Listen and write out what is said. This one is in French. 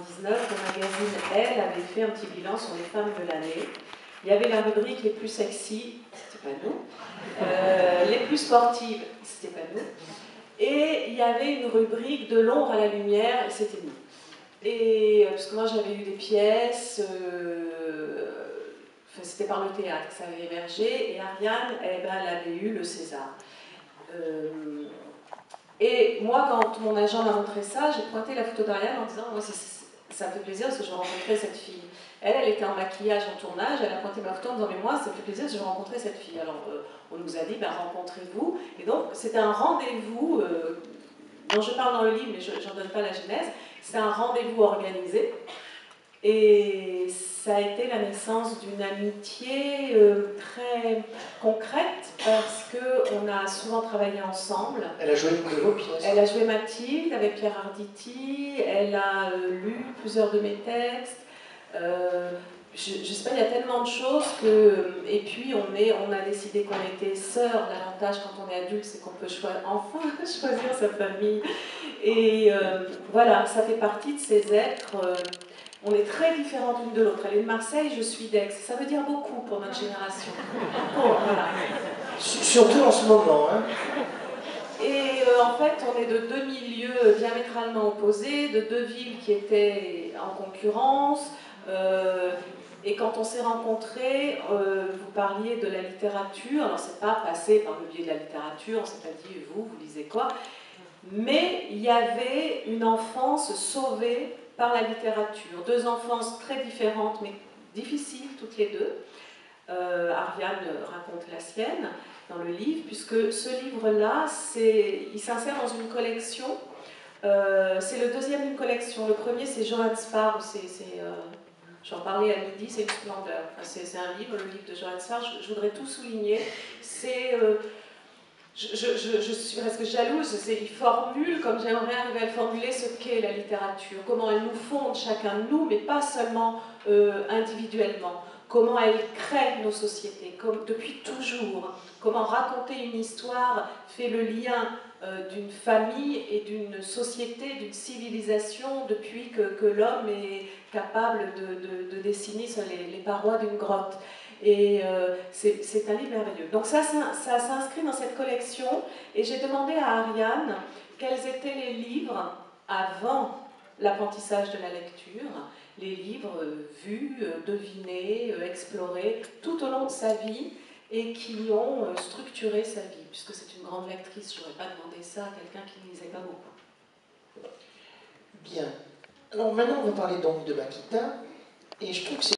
1999, le magazine Elle avait fait un petit bilan sur les femmes de l'année. Il y avait la rubrique les plus sexy, c'était pas nous, les plus sportives, c'était pas nous, et il y avait une rubrique de l'ombre à la lumière, et c'était nous. Et parce que moi j'avais eu des pièces, c'était par le théâtre que ça avait émergé, et Ariane, eh ben, elle avait eu le César. Et moi, quand mon agent m'a montré ça, j'ai pointé la photo d'Ariane en disant moi, ça me fait plaisir parce que je vais rencontrer cette fille. Elle était en maquillage en tournage, elle a pointé ma photo en disant mais moi, ça me fait plaisir parce que je vais rencontrer cette fille. Alors, on nous a dit ben, rencontrez-vous. Et donc, c'était un rendez-vous dont je parle dans le livre, mais je n'en donne pas la genèse. C'est un rendez-vous organisé. Et ça a été la naissance d'une amitié très concrète parce qu'on a souvent travaillé ensemble. Elle a joué une de vos pièces. Elle a joué Mathilde avec Pierre Arditi, elle a lu plusieurs de mes textes. Je sais pas, il y a tellement de choses que... Et puis on a décidé qu'on était sœurs. L'avantage quand on est adulte, c'est qu'on peut enfin choisir sa famille. Et voilà, ça fait partie de ces êtres... on est très différentes l'une de l'autre. Elle est de Marseille, je suis d'Aix. Ça veut dire beaucoup pour notre génération. Voilà. Surtout en ce moment. Hein. Et en fait, on est de deux milieux diamétralement opposés, de deux villes qui étaient en concurrence. Et quand on s'est rencontrés, vous parliez de la littérature. Alors, c'est pas passé par le biais de la littérature, on s'est pas dit, vous lisez quoi? Mais il y avait une enfance sauvée par la littérature. Deux enfances très différentes, mais difficiles toutes les deux. Ariane raconte la sienne dans le livre, puisque ce livre-là, il s'insère dans une collection. C'est le deuxième d'une collection. Le premier, c'est Johann Spar. J'en parlais à midi, c'est une splendeur. Enfin, c'est un livre, le livre de Johann Spar. Je voudrais tout souligner. Je suis presque jalouse, il formule, comme j'aimerais arriver à le formuler, ce qu'est la littérature, comment elle nous fonde chacun de nous, mais pas seulement individuellement, comment elle crée nos sociétés, comme depuis toujours, comment raconter une histoire fait le lien d'une famille et d'une société, d'une civilisation, depuis que l'homme est capable de dessiner sur les parois d'une grotte. Et c'est un livre merveilleux. Donc ça s'inscrit dans cette collection, et j'ai demandé à Ariane quels étaient les livres avant l'apprentissage de la lecture, les livres vus, devinés, explorés tout au long de sa vie et qui ont structuré sa vie, puisque c'est une grande lectrice, je n'aurais pas demandé ça à quelqu'un qui ne lisait pas beaucoup. Bien. Alors maintenant on va parler donc de Makita, et je trouve que c'est